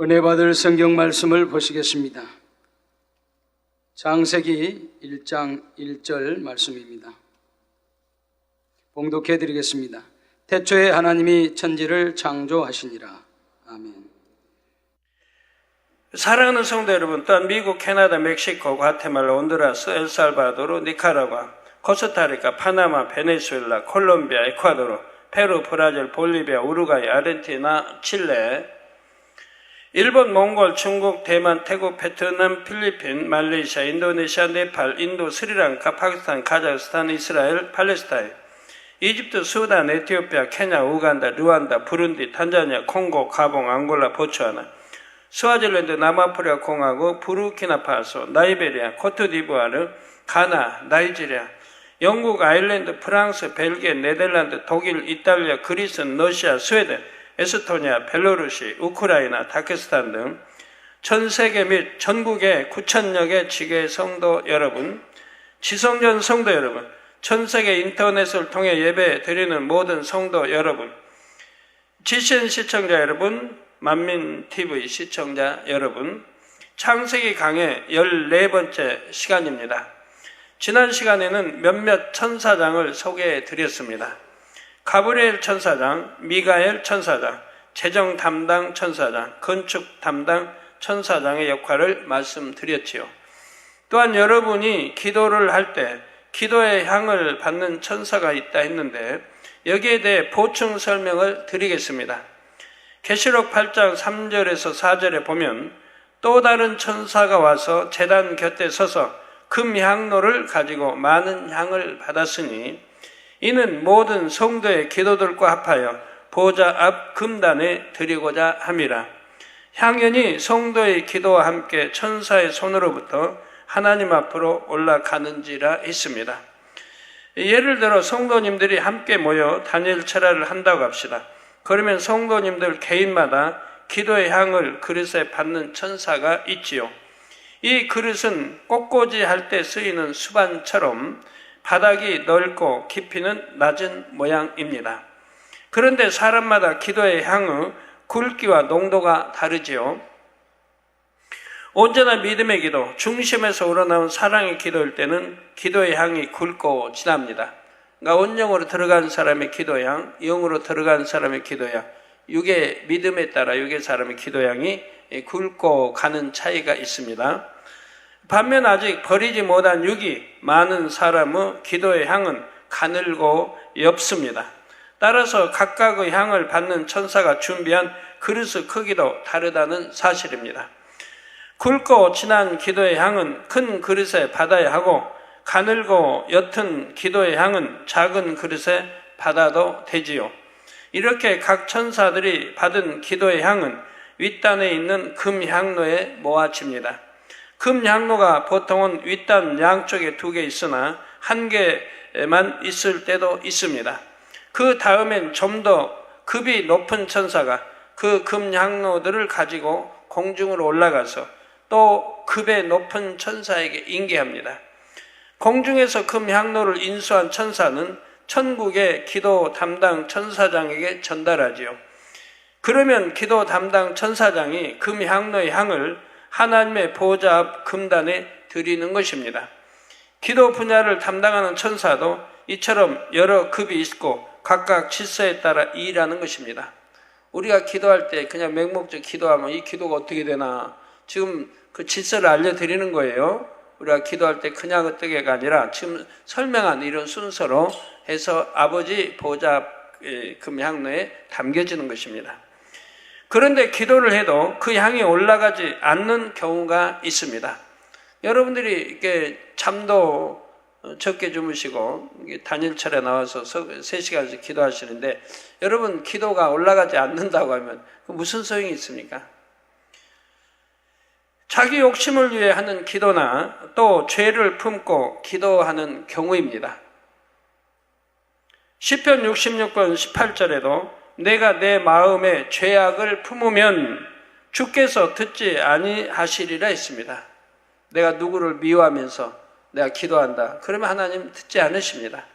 은혜 받을 성경 말씀을 보시겠습니다. 창세기 1장 1절 말씀입니다. 봉독해 드리겠습니다. 태초에 하나님이 천지를 창조하시니라. 아멘. 사랑하는 성도 여러분, 또한 미국, 캐나다, 멕시코, 과테말라, 온두라스, 엘살바도르, 니카라과, 코스타리카, 파나마, 베네수엘라, 콜롬비아, 에콰도르, 페루, 브라질, 볼리비아, 우루과이, 아르헨티나, 칠레, 일본, 몽골, 중국, 대만, 태국, 베트남, 필리핀, 말레이시아, 인도네시아, 네팔, 인도, 스리랑카, 파키스탄, 카자흐스탄, 이스라엘, 팔레스타인, 이집트, 수단, 에티오피아, 케냐, 우간다, 르완다, 부룬디, 탄자니아, 콩고, 가봉, 앙골라, 보츠와나, 스와질랜드, 남아프리카 공화국, 부르키나파소, 나이베리아, 코트디부아르, 가나, 나이지리아, 영국, 아일랜드, 프랑스, 벨기에, 네덜란드, 독일, 이탈리아, 그리스, 러시아, 스웨덴, 에스토니아, 벨로루시, 우크라이나, 다케스탄 등 전 세계 및 전국의 9,000여 개 지교의 성도 여러분, 지성전 성도 여러분, 전 세계 인터넷을 통해 예배 드리는 모든 성도 여러분, GCN 시청자 여러분, 만민TV 시청자 여러분, 창세기 강의 14번째 시간입니다. 지난 시간에는 몇몇 천사장을 소개해 드렸습니다. 가브리엘 천사장, 미가엘 천사장, 재정 담당 천사장, 건축 담당 천사장의 역할을 말씀드렸지요. 또한 여러분이 기도를 할 때 기도의 향을 받는 천사가 있다 했는데 여기에 대해 보충 설명을 드리겠습니다. 계시록 8장 3절에서 4절에 보면 또 다른 천사가 와서 제단 곁에 서서 금향로를 가지고 많은 향을 받았으니 이는 모든 성도의 기도들과 합하여 보좌 앞 금단에 드리고자 함이라. 향연이 성도의 기도와 함께 천사의 손으로부터 하나님 앞으로 올라가는지라 했습니다. 예를 들어 성도님들이 함께 모여 다니엘 철야를 한다고 합시다. 그러면 성도님들 개인마다 기도의 향을 그릇에 받는 천사가 있지요. 이 그릇은 꽃꽂이 할 때 쓰이는 수반처럼 바닥이 넓고 깊이는 낮은 모양입니다. 그런데 사람마다 기도의 향의 굵기와 농도가 다르지요. 온전한 믿음의 기도, 중심에서 우러나온 사랑의 기도일 때는 기도의 향이 굵고 진합니다. 그러니까 온영으로 들어간 사람의 기도향, 영으로 들어간 사람의 기도향, 육의 믿음에 따라 육의 사람의 기도향이 굵고 가는 차이가 있습니다. 반면 아직 버리지 못한 육이 많은 사람의 기도의 향은 가늘고 옅습니다. 따라서 각각의 향을 받는 천사가 준비한 그릇의 크기도 다르다는 사실입니다. 굵고 진한 기도의 향은 큰 그릇에 받아야 하고 가늘고 옅은 기도의 향은 작은 그릇에 받아도 되지요. 이렇게 각 천사들이 받은 기도의 향은 윗단에 있는 금향로에 모아집니다. 금향로가 보통은 윗단 양쪽에 2개 있으나 1개만 있을 때도 있습니다. 그 다음엔 좀 더 급이 높은 천사가 그 금향로들을 가지고 공중으로 올라가서 또 급의 높은 천사에게 인계합니다. 공중에서 금향로를 인수한 천사는 천국의 기도 담당 천사장에게 전달하지요. 그러면 기도 담당 천사장이 금향로의 향을 하나님의 보좌 앞 금단에 드리는 것입니다. 기도 분야를 담당하는 천사도 이처럼 여러 급이 있고 각각 질서에 따라 일하는 것입니다. 우리가 기도할 때 그냥 맹목적 기도하면 이 기도가 어떻게 되나 지금 그 질서를 알려드리는 거예요. 우리가 기도할 때 그냥 어떻게가 아니라 지금 설명한 이런 순서로 해서 아버지 보좌 앞 금향로에 담겨지는 것입니다. 그런데 기도를 해도 그 향이 올라가지 않는 경우가 있습니다. 여러분들이 이렇게 잠도 적게 주무시고 다니엘 철에 나와서 3시간씩 기도하시는데 여러분 기도가 올라가지 않는다고 하면 무슨 소용이 있습니까? 자기 욕심을 위해 하는 기도나 또 죄를 품고 기도하는 경우입니다. 시편 66편 18절에도 내가 내 마음에 죄악을 품으면 주께서 듣지 아니하시리라 했습니다. 내가 누구를 미워하면서 내가 기도한다. 그러면 하나님 듣지 않으십니다.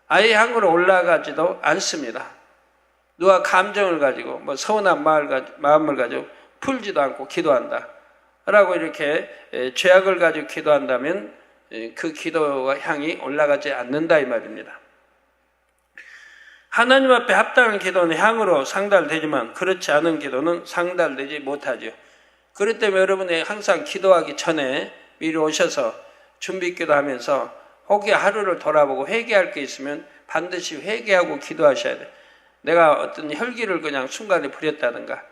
아예 향으로 올라가지도 않습니다. 누가 감정을 가지고 서운한 마음을 가지고 풀지도 않고 기도한다 라고 이렇게 죄악을 가지고 기도한다면 그 기도와 향이 올라가지 않는다 이 말입니다. 하나님 앞에 합당한 기도는 향으로 상달되지만 그렇지 않은 기도는 상달되지 못하죠. 그렇기 때문에 여러분이 항상 기도하기 전에 미리 오셔서 준비 기도하면서 혹여 하루를 돌아보고 회개할 게 있으면 반드시 회개하고 기도하셔야 돼요. 내가 어떤 혈기를 그냥 순간에 부렸다든가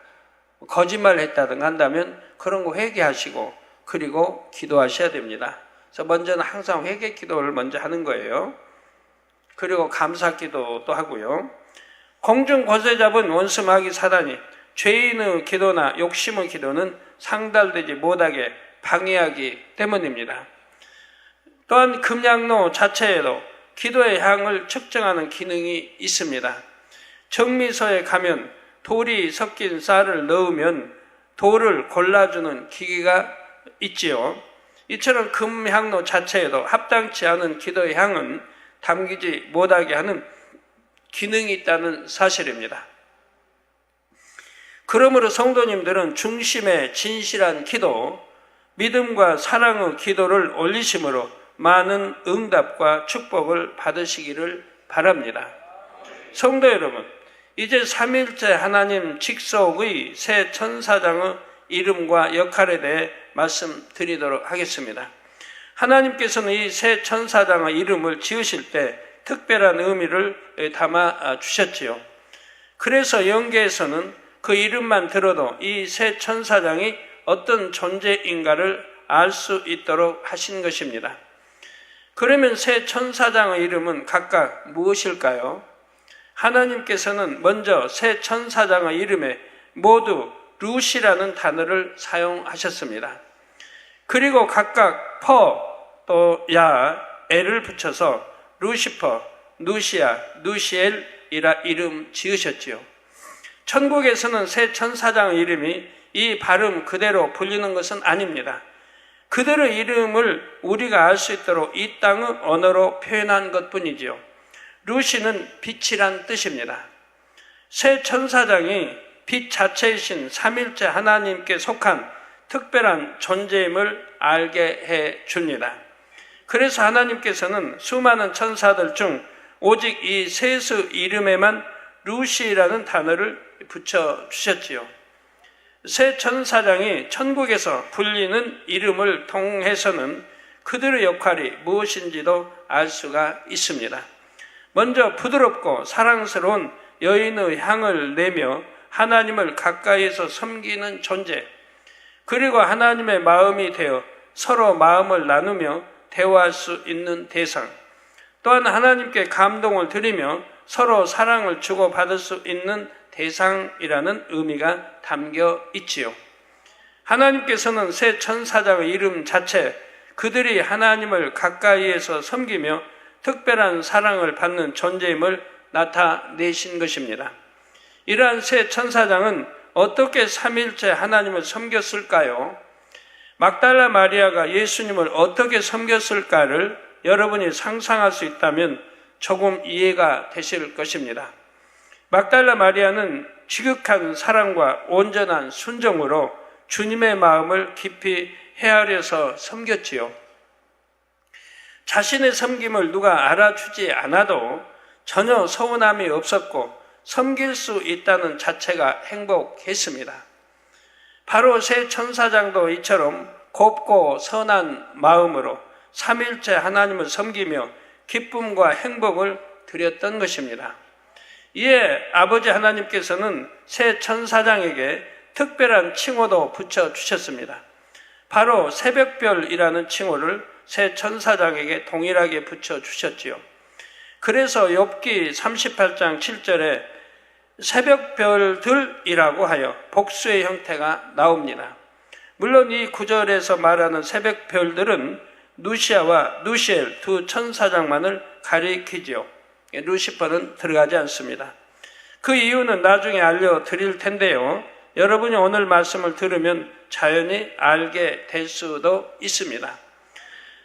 거짓말을 했다든가 한다면 그런 거 회개하시고 그리고 기도하셔야 됩니다. 그래서 먼저는 항상 회개 기도를 먼저 하는 거예요. 그리고 감사 기도도 하고요. 공중 권세 잡은 원수 마귀 사단이 죄인의 기도나 욕심의 기도는 상달되지 못하게 방해하기 때문입니다. 또한 금양로 자체에도 기도의 향을 측정하는 기능이 있습니다. 정미소에 가면 돌이 섞인 쌀을 넣으면 돌을 골라주는 기계가 있지요. 이처럼 금향로 자체에도 합당치 않은 기도의 향은 담기지 못하게 하는 기능이 있다는 사실입니다. 그러므로 성도님들은 중심의 진실한 기도, 믿음과 사랑의 기도를 올리심으로 많은 응답과 축복을 받으시기를 바랍니다. 성도 여러분, 이제 삼일째 하나님 직속의 새 천사장의 이름과 역할에 대해 말씀드리도록 하겠습니다. 하나님께서는 이 새 천사장의 이름을 지으실 때 특별한 의미를 담아 주셨지요. 그래서 영계에서는 그 이름만 들어도 이 새 천사장이 어떤 존재인가를 알 수 있도록 하신 것입니다. 그러면 새 천사장의 이름은 각각 무엇일까요? 하나님께서는 먼저 새 천사장의 이름에 모두 루시라는 단어를 사용하셨습니다. 그리고 각각 퍼, 또 야, 엘을 붙여서 루시퍼, 누시아, 누시엘이라 이름 지으셨지요. 천국에서는 새 천사장의 이름이 이 발음 그대로 불리는 것은 아닙니다. 그대로 이름을 우리가 알 수 있도록 이 땅의 언어로 표현한 것뿐이지요. 루시는 빛이란 뜻입니다. 새 천사장이 빛 자체이신 삼일째 하나님께 속한 특별한 존재임을 알게 해 줍니다. 그래서 하나님께서는 수많은 천사들 중 오직 이 셋의 이름에만 루시라는 단어를 붙여주셨지요. 새 천사장이 천국에서 불리는 이름을 통해서는 그들의 역할이 무엇인지도 알 수가 있습니다. 먼저 부드럽고 사랑스러운 여인의 향을 내며 하나님을 가까이에서 섬기는 존재, 그리고 하나님의 마음이 되어 서로 마음을 나누며 대화할 수 있는 대상, 또한 하나님께 감동을 드리며 서로 사랑을 주고받을 수 있는 대상이라는 의미가 담겨 있지요. 하나님께서는 새 천사장의 이름 자체, 그들이 하나님을 가까이에서 섬기며 특별한 사랑을 받는 존재임을 나타내신 것입니다. 이러한 새 천사장은 어떻게 삼일째 하나님을 섬겼을까요? 막달라 마리아가 예수님을 어떻게 섬겼을까를 여러분이 상상할 수 있다면 조금 이해가 되실 것입니다. 막달라 마리아는 지극한 사랑과 온전한 순종으로 주님의 마음을 깊이 헤아려서 섬겼지요. 자신의 섬김을 누가 알아주지 않아도 전혀 서운함이 없었고 섬길 수 있다는 자체가 행복했습니다. 바로 새 천사장도 이처럼 곱고 선한 마음으로 삼일째 하나님을 섬기며 기쁨과 행복을 드렸던 것입니다. 이에 아버지 하나님께서는 새 천사장에게 특별한 칭호도 붙여주셨습니다. 바로 새벽별이라는 칭호를 새 천사장에게 동일하게 붙여주셨지요. 그래서 욥기 38장 7절에 새벽별들이라고 하여 복수의 형태가 나옵니다. 물론 이 구절에서 말하는 새벽별들은 누시아와 누시엘 두 천사장만을 가리키지요. 루시퍼는 들어가지 않습니다. 그 이유는 나중에 알려드릴 텐데요. 여러분이 오늘 말씀을 들으면 자연히 알게 될 수도 있습니다.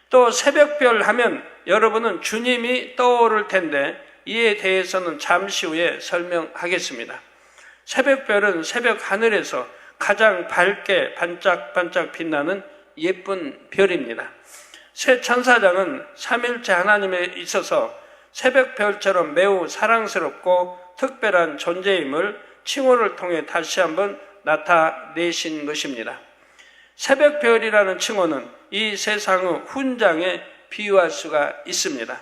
또 새벽별 하면 여러분은 주님이 떠오를 텐데 이에 대해서는 잠시 후에 설명하겠습니다. 새벽별은 새벽 하늘에서 가장 밝게 반짝반짝 빛나는 예쁜 별입니다. 새 천사장은 삼일째 하나님에 있어서 새벽별처럼 매우 사랑스럽고 특별한 존재임을 칭호를 통해 다시 한번 나타내신 것입니다. 새벽별이라는 칭호는 이 세상의 훈장에 비유할 수가 있습니다.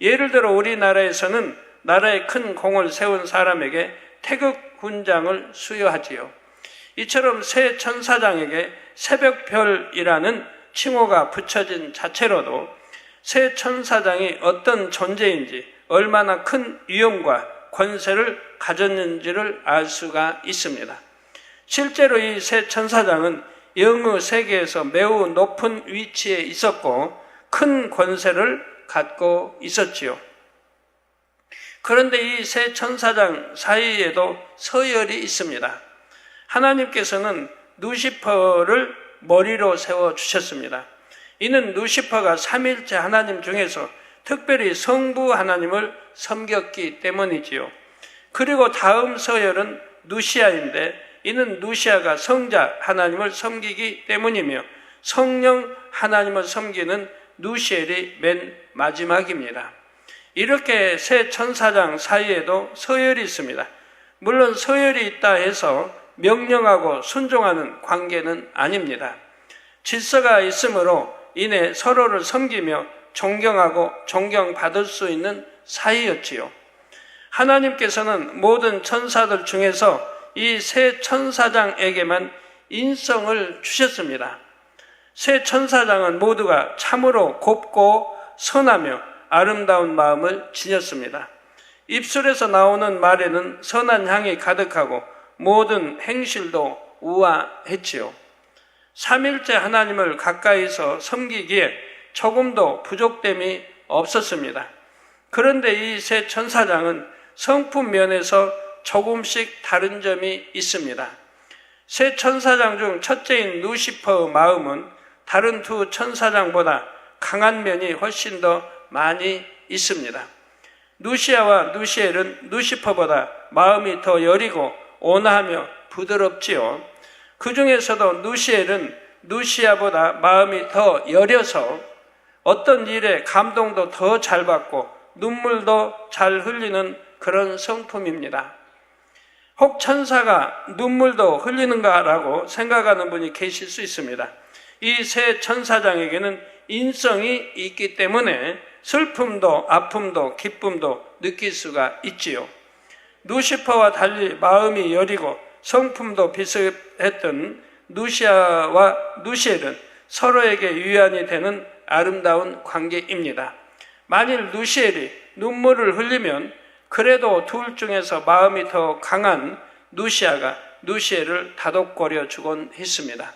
예를 들어 우리나라에서는 나라에 큰 공을 세운 사람에게 태극 훈장을 수여하지요. 이처럼 새 천사장에게 새벽별이라는 칭호가 붙여진 자체로도 새 천사장이 어떤 존재인지 얼마나 큰 위엄과 권세를 가졌는지를 알 수가 있습니다. 실제로 이 새 천사장은 영의 세계에서 매우 높은 위치에 있었고 큰 권세를 갖고 있었지요. 그런데 이 새 천사장 사이에도 서열이 있습니다. 하나님께서는 루시퍼를 머리로 세워주셨습니다. 이는 루시퍼가 삼일째 하나님 중에서 특별히 성부 하나님을 섬겼기 때문이지요. 그리고 다음 서열은 누시아인데 이는 누시아가 성자 하나님을 섬기기 때문이며 성령 하나님을 섬기는 누시엘이 맨 마지막입니다. 이렇게 새 천사장 사이에도 서열이 있습니다. 물론 서열이 있다 해서 명령하고 순종하는 관계는 아닙니다. 질서가 있으므로 인해 서로를 섬기며 존경하고 존경받을 수 있는 사이였지요. 하나님께서는 모든 천사들 중에서 이 새 천사장에게만 인성을 주셨습니다. 새 천사장은 모두가 참으로 곱고 선하며 아름다운 마음을 지녔습니다. 입술에서 나오는 말에는 선한 향이 가득하고 모든 행실도 우아했지요. 삼일째 하나님을 가까이서 섬기기에 조금도 부족됨이 없었습니다. 그런데 이 새 천사장은 성품 면에서 조금씩 다른 점이 있습니다. 새 천사장 중 첫째인 루시퍼의 마음은 다른 두 천사장보다 강한 면이 훨씬 더 많이 있습니다. 누시아와 누시엘은 루시퍼보다 마음이 더 여리고 온화하며 부드럽지요. 그 중에서도 누시엘은 누시아보다 마음이 더 여려서 어떤 일에 감동도 더 잘 받고 눈물도 잘 흘리는 그런 성품입니다. 혹 천사가 눈물도 흘리는가라고 생각하는 분이 계실 수 있습니다. 이 새 천사장에게는 인성이 있기 때문에 슬픔도 아픔도 기쁨도 느낄 수가 있지요. 루시퍼와 달리 마음이 여리고 성품도 비슷했던 누시아와 누시엘은 서로에게 유안이 되는 아름다운 관계입니다. 만일 누시엘이 눈물을 흘리면 그래도 둘 중에서 마음이 더 강한 누시아가 누시엘을 다독거려 주곤 했습니다.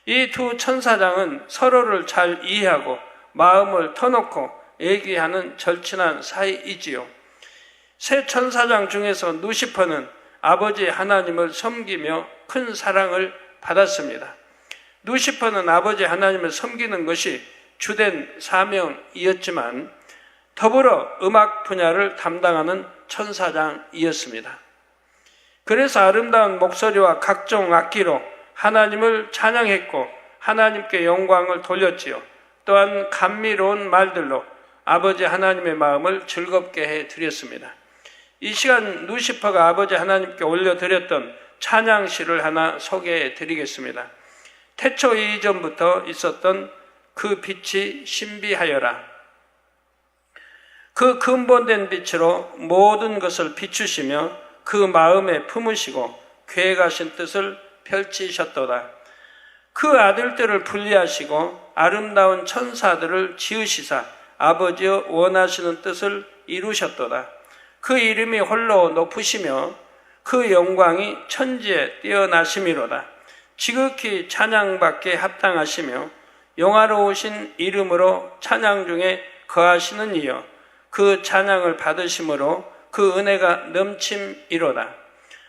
이 두 천사장은 서로를 잘 이해하고 마음을 터놓고 얘기하는 절친한 사이이지요. 새 천사장 중에서 누시퍼는 아버지 하나님을 섬기며 큰 사랑을 받았습니다. 누시퍼는 아버지 하나님을 섬기는 것이 주된 사명이었지만 더불어 음악 분야를 담당하는 천사장이었습니다. 그래서 아름다운 목소리와 각종 악기로 하나님을 찬양했고 하나님께 영광을 돌렸지요. 또한 감미로운 말들로 아버지 하나님의 마음을 즐겁게 해드렸습니다. 이 시간 루시퍼가 아버지 하나님께 올려드렸던 찬양시를 하나 소개해 드리겠습니다. 태초 이전부터 있었던 그 빛이 신비하여라. 그 근본된 빛으로 모든 것을 비추시며 그 마음에 품으시고 계획하신 뜻을 펼치셨도다. 그 아들들을 분리하시고 아름다운 천사들을 지으시사 아버지의 원하시는 뜻을 이루셨도다. 그 이름이 홀로 높으시며 그 영광이 천지에 뛰어나심이로다. 지극히 찬양받게 합당하시며 영화로우신 이름으로 찬양 중에 거하시는 이여 그 찬양을 받으심으로 그 은혜가 넘침이로다.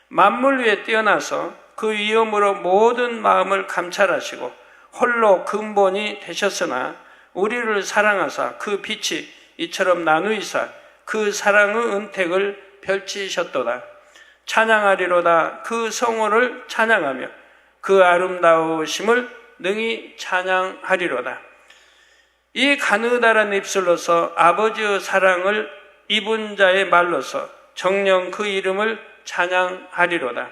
만물 위에 뛰어나서 그 위엄으로 모든 마음을 감찰하시고 홀로 근본이 되셨으나 우리를 사랑하사 그 빛이 이처럼 나누이사 그 사랑의 은택을 펼치셨도다. 찬양하리로다. 그 성호를 찬양하며 그 아름다우심을 능히 찬양하리로다. 이 가느다란 입술로서 아버지의 사랑을 입은 자의 말로서 정녕 그 이름을 찬양하리로다.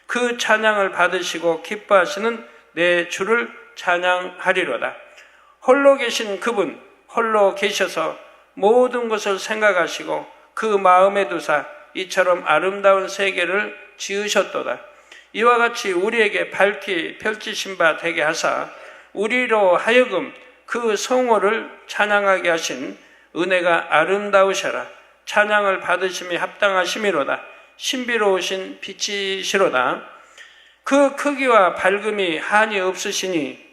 그 찬양을 받으시고 기뻐하시는 내 주를 찬양하리로다. 홀로 계신 그분, 홀로 계셔서 모든 것을 생각하시고 그 마음에 두사 이처럼 아름다운 세계를 지으셨도다. 이와 같이 우리에게 밝히 펼치신 바 되게 하사 우리로 하여금 그 성호를 찬양하게 하신 은혜가 아름다우셔라. 찬양을 받으심이 합당하심이로다. 신비로우신 빛이시로다. 그 크기와 밝음이 한이 없으시니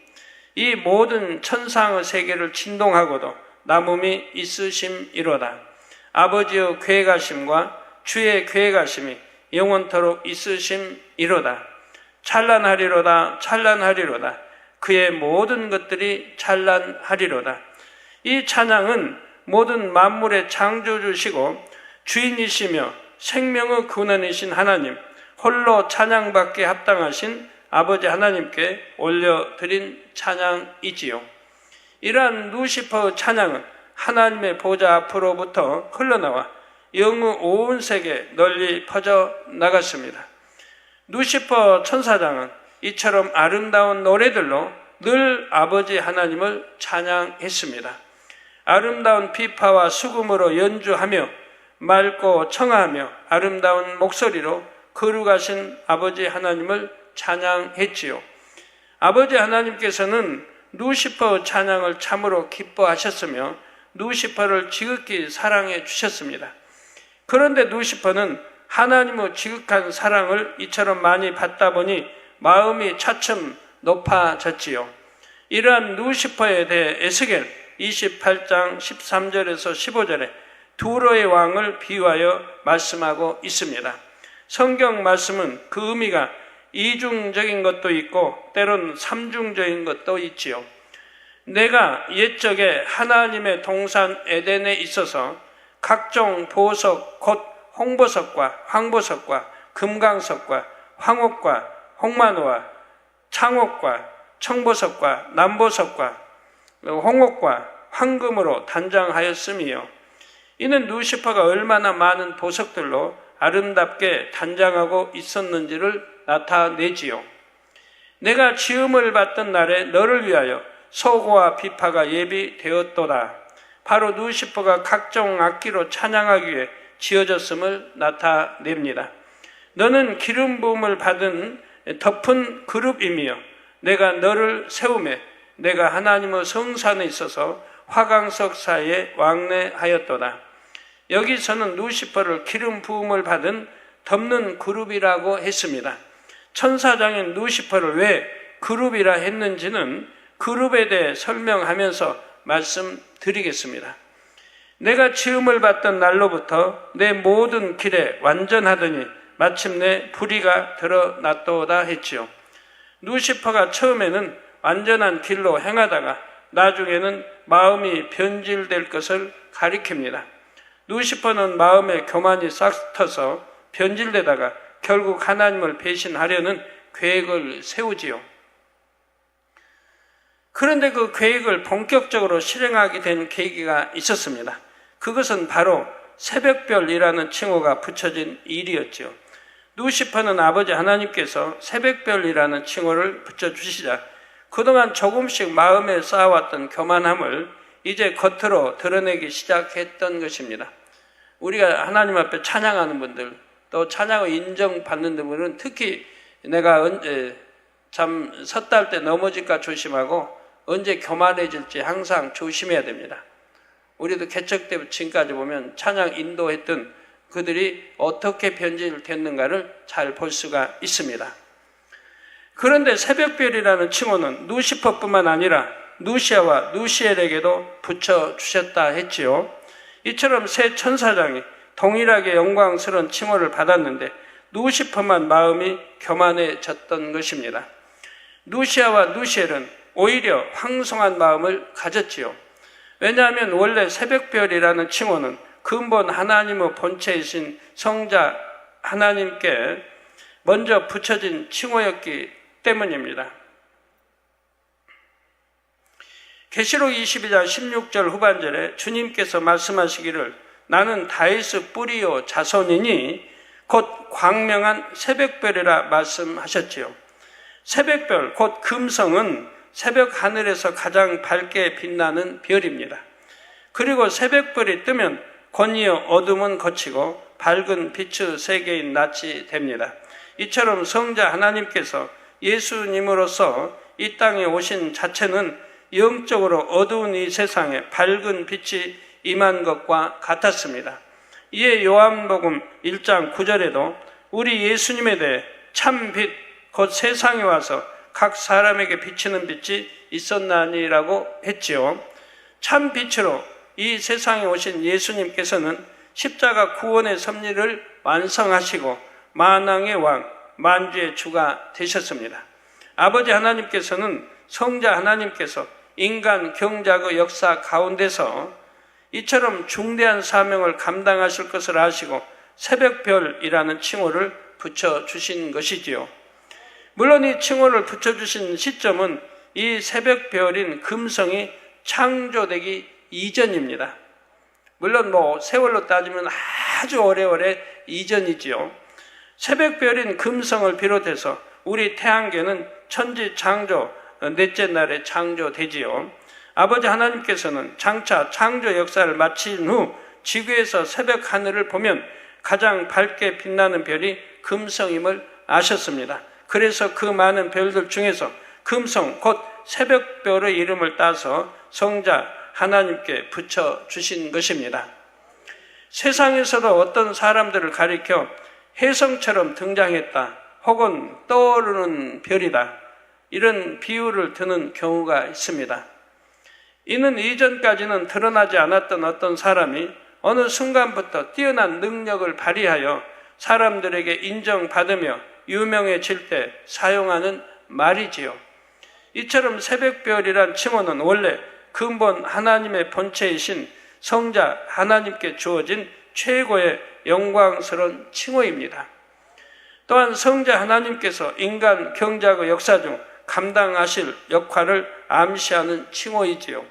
이 모든 천상의 세계를 진동하고도 남음이 있으심이로다. 아버지의 계획하심과 주의 계획하심이 영원토록 있으심이로다. 찬란하리로다. 찬란하리로다. 그의 모든 것들이 찬란하리로다. 이 찬양은 모든 만물의 창조주시고 주인이시며 생명의 근원이신 하나님, 홀로 찬양받기에 합당하신 아버지 하나님께 올려드린 찬양이지요. 이러한 루시퍼의 찬양은 하나님의 보좌 앞으로부터 흘러나와 영의 온 세계에 널리 퍼져 나갔습니다. 루시퍼 천사장은 이처럼 아름다운 노래들로 늘 아버지 하나님을 찬양했습니다. 아름다운 비파와 수금으로 연주하며 맑고 청아하며 아름다운 목소리로 거룩하신 아버지 하나님을 찬양했지요. 아버지 하나님께서는 루시퍼 찬양을 참으로 기뻐하셨으며 루시퍼를 지극히 사랑해 주셨습니다. 그런데 루시퍼는 하나님의 지극한 사랑을 이처럼 많이 받다 보니 마음이 차츰 높아졌지요. 이러한 루시퍼에 대해 에스겔 28장 13절에서 15절에 두로의 왕을 비유하여 말씀하고 있습니다. 성경 말씀은 그 의미가 이중적인 것도 있고 때론 삼중적인 것도 있지요. 내가 옛적에 하나님의 동산 에덴에 있어서 각종 보석 곧 홍보석과 황보석과 금강석과 황옥과 홍만호와 창옥과 청보석과 남보석과 홍옥과 황금으로 단장하였음이요. 이는 루시퍼가 얼마나 많은 보석들로 아름답게 단장하고 있었는지를 나타내지요. 내가 지음을 받던 날에 너를 위하여 소고와 비파가 예비되었도다. 바로 루시퍼가 각종 악기로 찬양하기 위해 지어졌음을 나타냅니다. 너는 기름 부음을 받은 덮은 그룹이며 내가 너를 세우매 내가 하나님의 성산에 있어서 화강석 사이에 왕래하였도다. 여기서는 루시퍼를 기름 부음을 받은 덮는 그룹이라고 했습니다. 천사장인 루시퍼를 왜 그룹이라 했는지는 그룹에 대해 설명하면서 말씀드리겠습니다. 내가 지음을 받던 날로부터 내 모든 길에 완전하더니 마침내 불의가 드러났도다 했지요. 루시퍼가 처음에는 완전한 길로 행하다가 나중에는 마음이 변질될 것을 가리킵니다. 루시퍼는 마음에 교만이 싹 터서 변질되다가 결국 하나님을 배신하려는 계획을 세우지요. 그런데 그 계획을 본격적으로 실행하게 된 계기가 있었습니다. 그것은 바로 새벽별이라는 칭호가 붙여진 일이었지요. 루시퍼는 아버지 하나님께서 새벽별이라는 칭호를 붙여주시자 그동안 조금씩 마음에 쌓아왔던 교만함을 이제 겉으로 드러내기 시작했던 것입니다. 우리가 하나님 앞에 찬양하는 분들, 또 찬양을 인정받는 분들은 특히 내가 참 섰다 할 때 넘어질까 조심하고 언제 교만해질지 항상 조심해야 됩니다. 우리도 개척 때부터 지금까지 보면 찬양 인도했던 그들이 어떻게 변질됐는가를 잘 볼 수가 있습니다. 그런데 새벽별이라는 칭호는 루시퍼뿐만 아니라 누시아와 누시엘에게도 붙여주셨다 했지요. 이처럼 세 천사장이 동일하게 영광스러운 칭호를 받았는데 루시퍼만 마음이 교만해졌던 것입니다. 누시아와 누시엘은 오히려 황송한 마음을 가졌지요. 왜냐하면 원래 새벽별이라는 칭호는 근본 하나님의 본체이신 성자 하나님께 먼저 붙여진 칭호였기 때문입니다. 계시록 22장 16절 후반절에 주님께서 말씀하시기를 나는 다윗의 뿌리요 자손이니 곧 광명한 새벽별이라 말씀하셨지요. 새벽별 곧 금성은 새벽 하늘에서 가장 밝게 빛나는 별입니다. 그리고 새벽별이 뜨면 권이여 어둠은 걷히고 밝은 빛의 세계인 낮이 됩니다. 이처럼 성자 하나님께서 예수님으로서 이 땅에 오신 자체는 영적으로 어두운 이 세상에 밝은 빛이 임한 것과 같았습니다. 이에 요한복음 1장 9절에도 우리 예수님에 대해 참 빛, 곧 세상에 와서 각 사람에게 비치는 빛이 있었나니라고 했지요. 참 빛으로 이 세상에 오신 예수님께서는 십자가 구원의 섭리를 완성하시고 만왕의 왕, 만주의 주가 되셨습니다. 아버지 하나님께서는 성자 하나님께서 인간 경작의 역사 가운데서 이처럼 중대한 사명을 감당하실 것을 아시고 새벽별이라는 칭호를 붙여주신 것이지요. 물론 이 칭호를 붙여주신 시점은 이 새벽별인 금성이 창조되기 이전입니다. 물론 세월로 따지면 아주 오래오래 이전이지요. 새벽별인 금성을 비롯해서 우리 태양계는 천지 창조 넷째 날에 창조되지요. 아버지 하나님께서는 장차 창조 역사를 마친 후 지구에서 새벽 하늘을 보면 가장 밝게 빛나는 별이 금성임을 아셨습니다. 그래서 그 많은 별들 중에서 금성 곧 새벽별의 이름을 따서 성자 하나님께 붙여주신 것입니다. 세상에서도 어떤 사람들을 가리켜 혜성처럼 등장했다 혹은 떠오르는 별이다 이런 비유를 드는 경우가 있습니다. 이는 이전까지는 드러나지 않았던 어떤 사람이 어느 순간부터 뛰어난 능력을 발휘하여 사람들에게 인정받으며 유명해질 때 사용하는 말이지요. 이처럼 새벽별이란 칭호는 원래 근본 하나님의 본체이신 성자 하나님께 주어진 최고의 영광스러운 칭호입니다. 또한 성자 하나님께서 인간 경작의 역사 중 감당하실 역할을 암시하는 칭호이지요.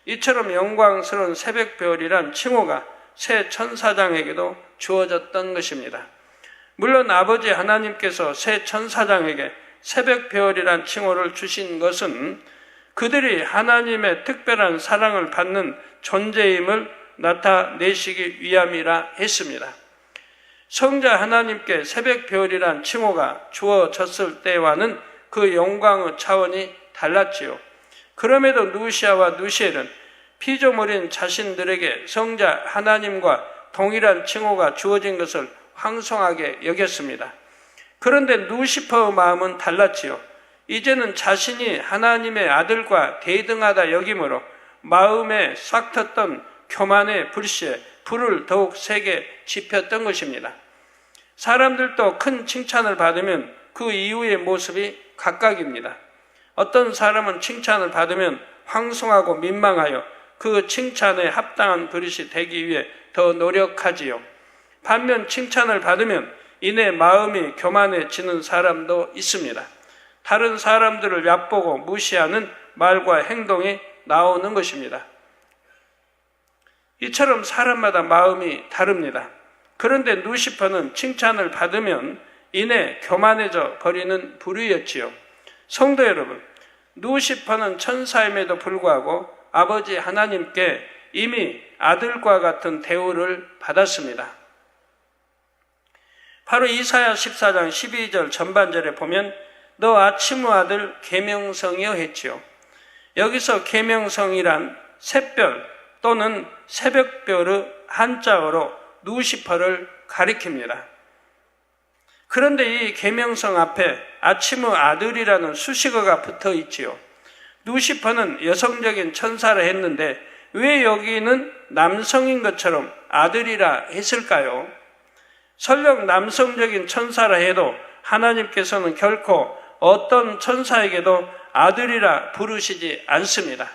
이처럼 영광스러운 새벽별이란 칭호가 새 천사장에게도 주어졌던 것입니다. 물론 아버지 하나님께서 새 천사장에게 새벽별이란 칭호를 주신 것은 그들이 하나님의 특별한 사랑을 받는 존재임을 나타내시기 위함이라 했습니다. 성자 하나님께 새벽별이란 칭호가 주어졌을 때와는 그 영광의 차원이 달랐지요. 그럼에도 누시아와 누시엘은 피조물인 자신들에게 성자 하나님과 동일한 칭호가 주어진 것을 황송하게 여겼습니다. 그런데 누시퍼의 마음은 달랐지요. 이제는 자신이 하나님의 아들과 대등하다 여김으로 마음에 싹 텄던 교만의 불씨에 불을 더욱 세게 지폈던 것입니다. 사람들도 큰 칭찬을 받으면 그 이후의 모습이 각각입니다. 어떤 사람은 칭찬을 받으면 황송하고 민망하여 그 칭찬에 합당한 그릇이 되기 위해 더 노력하지요. 반면 칭찬을 받으면 이내 마음이 교만해지는 사람도 있습니다. 다른 사람들을 얕보고 무시하는 말과 행동이 나오는 것입니다. 이처럼 사람마다 마음이 다릅니다. 그런데 누시퍼는 칭찬을 받으면 이내 교만해져 버리는 부류였지요. 성도 여러분, 누시퍼는 천사임에도 불구하고 아버지 하나님께 이미 아들과 같은 대우를 받았습니다. 바로 이사야 14장 12절 전반절에 보면 너 아침의 아들 계명성이여 했지요. 여기서 계명성이란 샛별 또는 새벽별의 한자어로 누시퍼를 가리킵니다. 그런데 이 계명성 앞에 아침의 아들이라는 수식어가 붙어 있지요. 누시퍼는 여성적인 천사를 했는데 왜 여기는 남성인 것처럼 아들이라 했을까요? 설령 남성적인 천사라 해도 하나님께서는 결코 어떤 천사에게도 아들이라 부르시지 않습니다.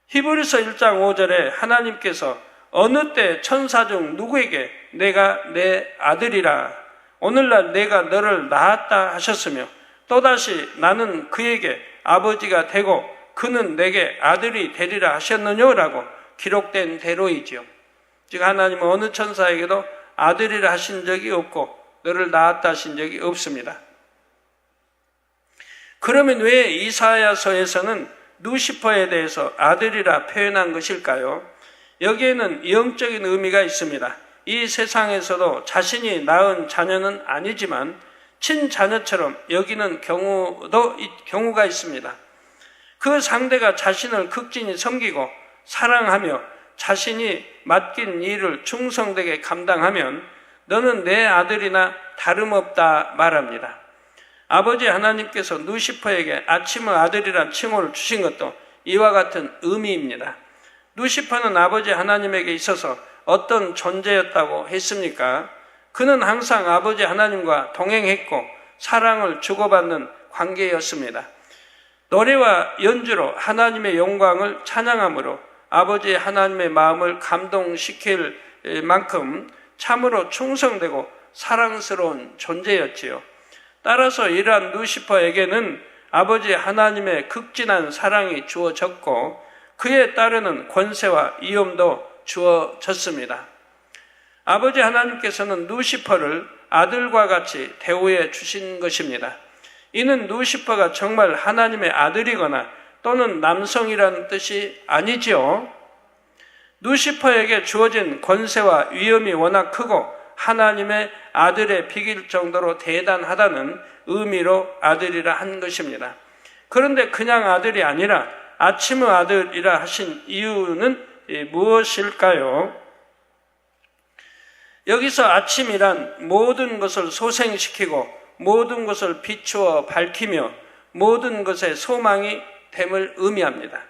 히브리서 1장 5절에 하나님께서 어느 때 천사 중 누구에게 내가 내 아들이라 오늘날 내가 너를 낳았다 하셨으며 또다시 나는 그에게 아버지가 되고 그는 내게 아들이 되리라 하셨느냐라고 기록된 대로이지요. 즉 하나님은 어느 천사에게도 아들이라 하신 적이 없고 너를 낳았다 하신 적이 없습니다. 그러면 왜 이사야서에서는 루시퍼에 대해서 아들이라 표현한 것일까요? 여기에는 영적인 의미가 있습니다. 이 세상에서도 자신이 낳은 자녀는 아니지만 친자녀처럼 여기는 경우가 있습니다. 그 상대가 자신을 극진히 섬기고 사랑하며 자신이 맡긴 일을 충성되게 감당하면 너는 내 아들이나 다름없다 말합니다. 아버지 하나님께서 루시퍼에게 아침의 아들이란 칭호를 주신 것도 이와 같은 의미입니다. 루시퍼는 아버지 하나님에게 있어서 어떤 존재였다고 했습니까? 그는 항상 아버지 하나님과 동행했고 사랑을 주고받는 관계였습니다. 노래와 연주로 하나님의 영광을 찬양함으로 아버지 하나님의 마음을 감동시킬 만큼 참으로 충성되고 사랑스러운 존재였지요. 따라서 이러한 루시퍼에게는 아버지 하나님의 극진한 사랑이 주어졌고 그에 따르는 권세와 위엄도 주어졌습니다. 아버지 하나님께서는 루시퍼를 아들과 같이 대우해 주신 것입니다. 이는 루시퍼가 정말 하나님의 아들이거나 또는 남성이라는 뜻이 아니지요. 루시퍼에게 주어진 권세와 위엄이 워낙 크고 하나님의 아들에 비길 정도로 대단하다는 의미로 아들이라 한 것입니다. 그런데 그냥 아들이 아니라 아침의 아들이라 하신 이유는 무엇일까요? 여기서 아침이란 모든 것을 소생시키고 모든 것을 비추어 밝히며 모든 것의 소망이 됨을 의미합니다.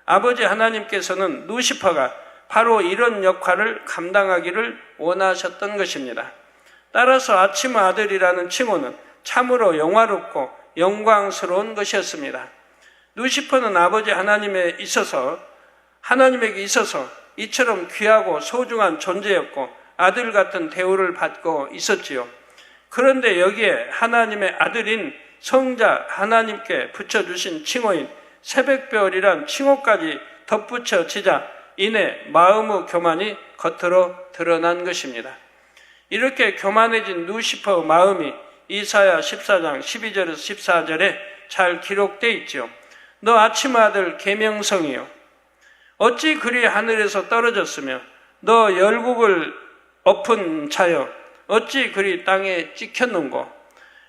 아버지 하나님께서는 루시퍼가 바로 이런 역할을 감당하기를 원하셨던 것입니다. 따라서 아침의 아들이라는 칭호는 참으로 영화롭고 영광스러운 것이었습니다. 루시퍼는 아버지 하나님에게 있어서 이처럼 귀하고 소중한 존재였고 아들 같은 대우를 받고 있었지요. 그런데 여기에 하나님의 아들인 성자 하나님께 붙여주신 칭호인 새벽별이란 칭호까지 덧붙여지자 이내 마음의 교만이 겉으로 드러난 것입니다. 이렇게 교만해진 루시퍼의 마음이 이사야 14장 12절에서 14절에 잘 기록되어 있죠. 너 아침의 아들 계명성이요 어찌 그리 하늘에서 떨어졌으며 너 열국을 엎은 자여 어찌 그리 땅에 찍혔는고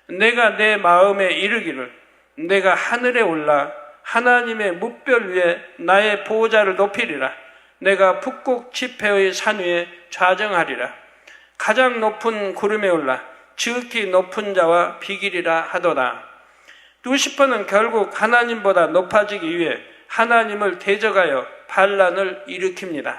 내가 내 마음에 이르기를 내가 하늘에 올라 하나님의 뭇별 위에 나의 보호자를 높이리라 내가 북극 지폐의 산 위에 좌정하리라 가장 높은 구름에 올라 지극히 높은 자와 비기리라 하도다. 루시퍼는 결국 하나님보다 높아지기 위해 하나님을 대적하여 반란을 일으킵니다.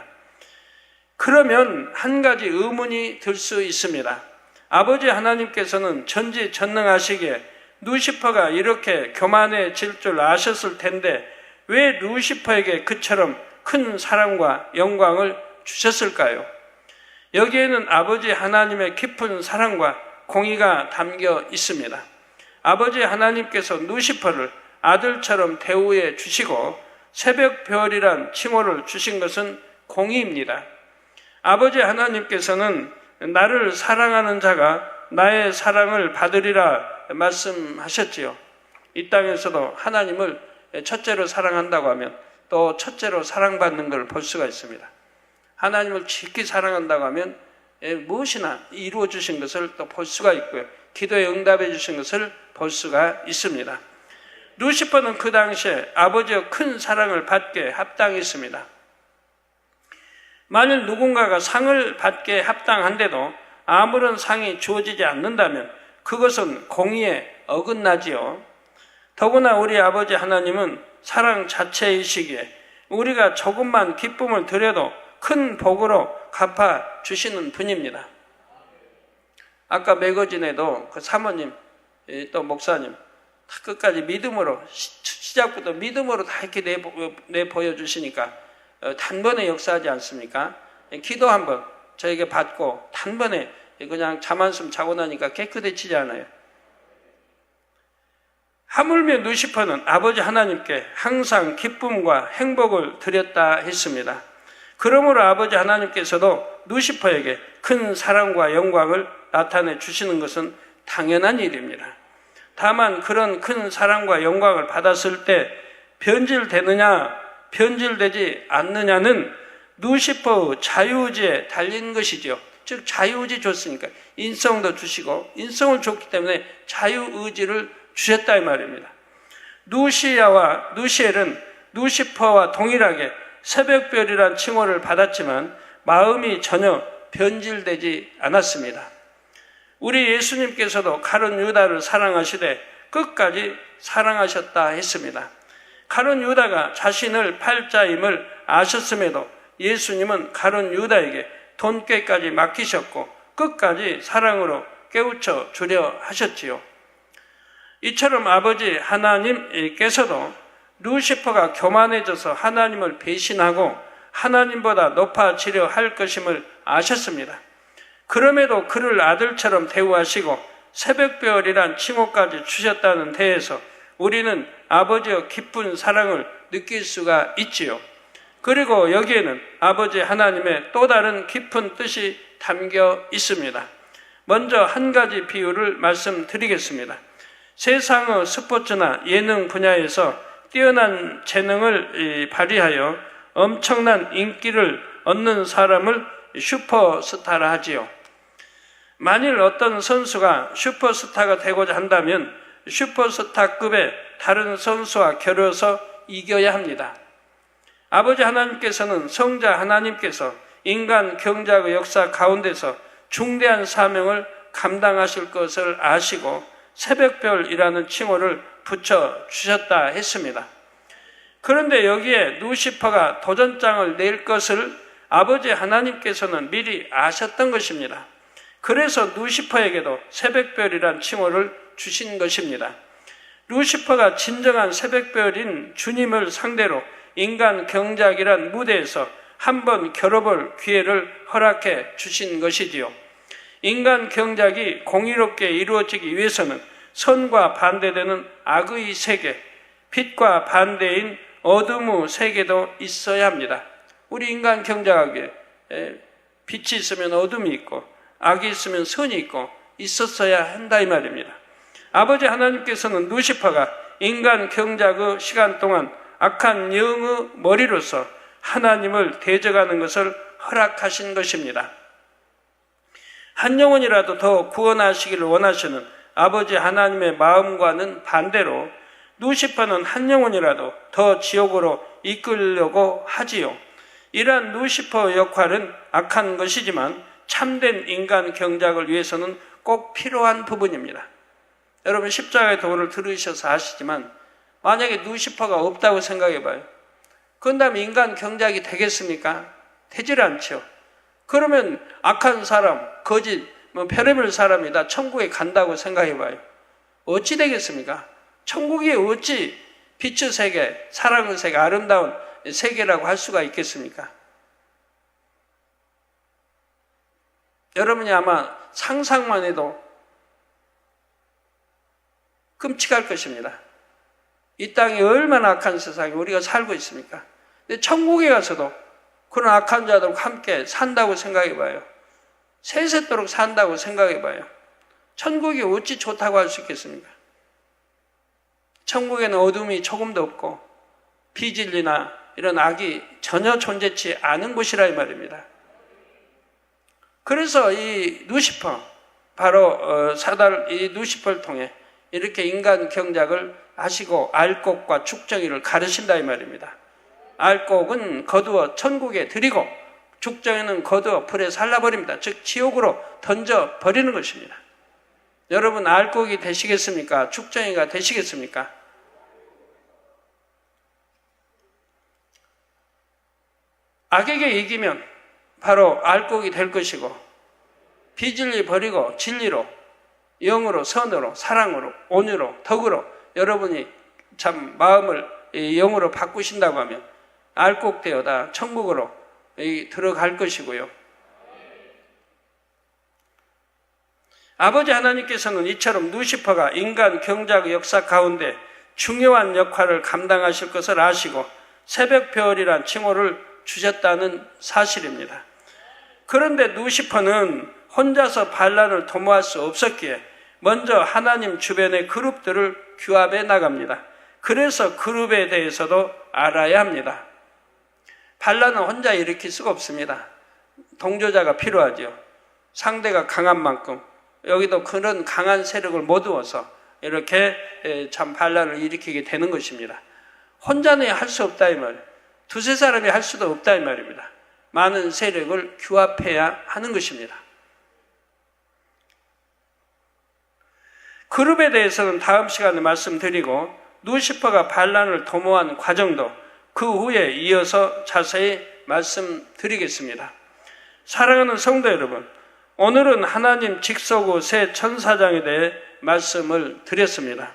그러면 한 가지 의문이 들 수 있습니다. 아버지 하나님께서는 전지전능하시기에 루시퍼가 이렇게 교만해질 줄 아셨을 텐데 왜 루시퍼에게 그처럼 큰 사랑과 영광을 주셨을까요? 여기에는 아버지 하나님의 깊은 사랑과 공의가 담겨 있습니다. 아버지 하나님께서 루시퍼를 아들처럼 대우해 주시고 새벽별이란 칭호를 주신 것은 공의입니다. 아버지 하나님께서는 나를 사랑하는 자가 나의 사랑을 받으리라 말씀하셨지요. 이 땅에서도 하나님을 첫째로 사랑한다고 하면 또 첫째로 사랑받는 걸 볼 수가 있습니다. 하나님을 깊이 사랑한다고 하면 무엇이나 이루어 주신 것을 또 볼 수가 있고요. 기도에 응답해 주신 것을 볼 수가 있습니다. 루시퍼는 그 당시에 아버지의 큰 사랑을 받게 합당했습니다. 만일 누군가가 상을 받게 합당한데도 아무런 상이 주어지지 않는다면 그것은 공의에 어긋나지요. 더구나 우리 아버지 하나님은 사랑 자체이시기에 우리가 조금만 기쁨을 드려도 큰 복으로 갚아주시는 분입니다. 아까 매거진에도 그 사모님 또 목사님 다 끝까지 믿음으로 시작부터 믿음으로 다 이렇게 내보여주시니까 단번에 역사하지 않습니까? 기도 한번 저에게 받고 단번에 그냥 잠 한숨 자고 나니까 깨끗해지지 않아요. 하물며 루시퍼는 아버지 하나님께 항상 기쁨과 행복을 드렸다 했습니다. 그러므로 아버지 하나님께서도 루시퍼에게 큰 사랑과 영광을 나타내 주시는 것은 당연한 일입니다. 다만 그런 큰 사랑과 영광을 받았을 때 변질되느냐 변질되지 않느냐는 루시퍼의 자유의지에 달린 것이죠. 즉 자유의지 줬으니까 인성도 주시고 인성을 줬기 때문에 자유의지를 주셨다 이 말입니다. 루시아와 루시엘은 루시퍼와 동일하게 새벽별이란 칭호를 받았지만 마음이 전혀 변질되지 않았습니다. 우리 예수님께서도 가룟 유다를 사랑하시되 끝까지 사랑하셨다 했습니다. 가룟 유다가 자신을 팔자임을 아셨음에도 예수님은 가룟 유다에게 돈꾀까지 맡기셨고 끝까지 사랑으로 깨우쳐 주려 하셨지요. 이처럼 아버지 하나님께서도 루시퍼가 교만해져서 하나님을 배신하고 하나님보다 높아지려 할 것임을 아셨습니다. 그럼에도 그를 아들처럼 대우하시고 새벽별이란 칭호까지 주셨다는 데에서 우리는 아버지의 깊은 사랑을 느낄 수가 있지요. 그리고 여기에는 아버지 하나님의 또 다른 깊은 뜻이 담겨 있습니다. 먼저 한 가지 비유를 말씀드리겠습니다. 세상의 스포츠나 예능 분야에서 뛰어난 재능을 발휘하여 엄청난 인기를 얻는 사람을 슈퍼스타라 하지요. 만일 어떤 선수가 슈퍼스타가 되고자 한다면 슈퍼스타급의 다른 선수와 겨뤄서 이겨야 합니다. 아버지 하나님께서는 성자 하나님께서 인간 경작의 역사 가운데서 중대한 사명을 감당하실 것을 아시고 새벽별이라는 칭호를 붙여주셨다 했습니다. 그런데 여기에 루시퍼가 도전장을 낼 것을 아버지 하나님께서는 미리 아셨던 것입니다. 그래서 루시퍼에게도 새벽별이란 칭호를 주신 것입니다. 루시퍼가 진정한 새벽별인 주님을 상대로 인간 경작이란 무대에서 한번 겨뤄볼 기회를 허락해 주신 것이지요. 인간 경작이 공의롭게 이루어지기 위해서는 선과 반대되는 악의 세계, 빛과 반대인 어둠의 세계도 있어야 합니다. 우리 인간 경작하기에 빛이 있으면 어둠이 있고 악이 있으면 선이 있고 있었어야 한다 이 말입니다. 아버지 하나님께서는 루시퍼가 인간 경작의 시간 동안 악한 영의 머리로서 하나님을 대적하는 것을 허락하신 것입니다. 한 영혼이라도 더 구원하시기를 원하시는 아버지 하나님의 마음과는 반대로 루시퍼는 한 영혼이라도 더 지옥으로 이끌려고 하지요. 이러한 루시퍼의 역할은 악한 것이지만 참된 인간 경작을 위해서는 꼭 필요한 부분입니다. 여러분 십자가의 도를 들으셔서 아시지만 만약에 루시퍼가 없다고 생각해봐요. 그런다면 인간 경작이 되겠습니까? 되질 않죠. 그러면 악한 사람, 거짓, 별의별 사람이 다 천국에 간다고 생각해봐요. 어찌 되겠습니까? 천국이 어찌 빛의 세계, 사랑의 세계, 아름다운 세계라고 할 수가 있겠습니까? 여러분이 아마 상상만 해도 끔찍할 것입니다. 이 땅이 얼마나 악한 세상에 우리가 살고 있습니까? 근데 천국에 가서도 그런 악한 자들과 함께 산다고 생각해봐요. 세세토록 산다고 생각해봐요. 천국이 어찌 좋다고 할 수 있겠습니까? 천국에는 어둠이 조금도 없고 비진리나 이런 악이 전혀 존재치 않은 곳이라 이 말입니다. 그래서 이 루시퍼, 바로 이 루시퍼를 통해 이렇게 인간 경작을 하시고 알곡과 죽정이를 가르친다 이 말입니다. 알곡은 거두어 천국에 드리고 죽정이는 거두어 불에 살라버립니다. 즉 지옥으로 던져버리는 것입니다. 여러분 알곡이 되시겠습니까? 죽정이가 되시겠습니까? 악에게 이기면 바로 알곡이 될 것이고 비진리 버리고 진리로 영으로 선으로 사랑으로 온유로 덕으로 여러분이 참 마음을 영으로 바꾸신다고 하면 알곡되어다 천국으로 들어갈 것이고요. 아버지 하나님께서는 이처럼 루시퍼가 인간 경작 역사 가운데 중요한 역할을 감당하실 것을 아시고 새벽별이란 칭호를 주셨다는 사실입니다. 그런데 루시퍼는 혼자서 반란을 도모할 수 없었기에 먼저 하나님 주변의 그룹들을 규합해 나갑니다. 그래서 그룹에 대해서도 알아야 합니다. 반란은 혼자 일으킬 수가 없습니다. 동조자가 필요하죠. 상대가 강한 만큼 여기도 그런 강한 세력을 모두어서 이렇게 참 반란을 일으키게 되는 것입니다. 혼자는 할 수 없다 이 말이에요. 두세 사람이 할 수도 없다 이 말입니다. 많은 세력을 규합해야 하는 것입니다. 그룹에 대해서는 다음 시간에 말씀드리고 루시퍼가 반란을 도모한 과정도 그 후에 이어서 자세히 말씀드리겠습니다. 사랑하는 성도 여러분, 오늘은 하나님 직소구 새 천사장에 대해 말씀을 드렸습니다.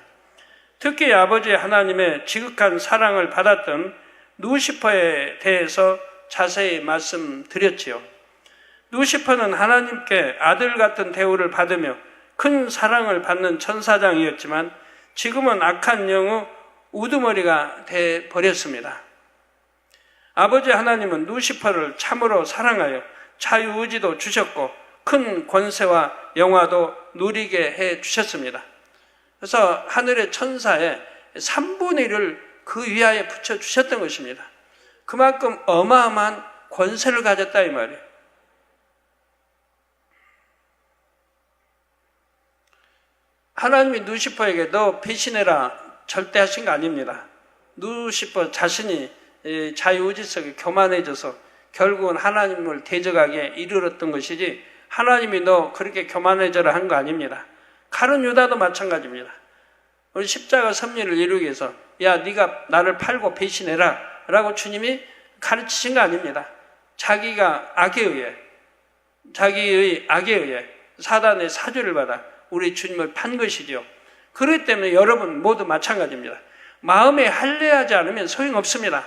특히 아버지 하나님의 지극한 사랑을 받았던 루시퍼에 대해서 자세히 말씀드렸지요. 루시퍼는 하나님께 아들 같은 대우를 받으며 큰 사랑을 받는 천사장이었지만 지금은 악한 영의 우두머리가 되어버렸습니다. 아버지 하나님은 루시퍼를 참으로 사랑하여 자유의지도 주셨고 큰 권세와 영화도 누리게 해주셨습니다. 그래서 하늘의 천사의 3분의 1을 그 위하에 붙여주셨던 것입니다. 그만큼 어마어마한 권세를 가졌다 이 말이에요. 하나님이 루시퍼에게 너 배신해라 절대 하신 거 아닙니다. 루시퍼 자신이 자유의지 속에 교만해져서 결국은 하나님을 대적하게 이르렀던 것이지 하나님이 너 그렇게 교만해져라 한 거 아닙니다. 가룟 유다도 마찬가지입니다. 우리 십자가 섭리를 이루기 위해서 야 네가 나를 팔고 배신해라 라고 주님이 가르치신 거 아닙니다. 자기가 자기의 악에 의해 사단의 사주를 받아 우리 주님을 판 것이죠. 그렇기 때문에 여러분 모두 마찬가지입니다. 마음에 할례하지 않으면 소용없습니다.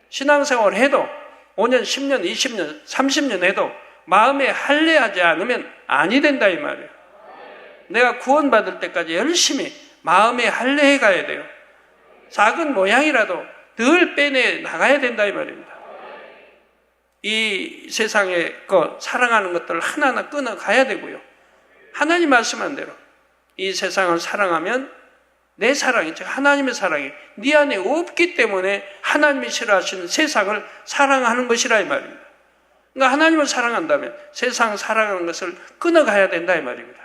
신앙생활을 해도 5년, 10년, 20년, 30년 해도 마음에 할례하지 않으면 아니 된다 이 말이에요. 내가 구원받을 때까지 열심히 마음에 할례해 가야 돼요. 작은 모양이라도 늘 빼내 나가야 된다 이 말입니다. 이 세상의 것, 사랑하는 것들을 하나하나 끊어 가야 되고요. 하나님 말씀한 대로 이 세상을 사랑하면 내 사랑이, 즉 하나님의 사랑이 네 안에 없기 때문에 하나님이 싫어하시는 세상을 사랑하는 것이라 이 말입니다. 그러니까 하나님을 사랑한다면 세상 사랑하는 것을 끊어가야 된다 이 말입니다.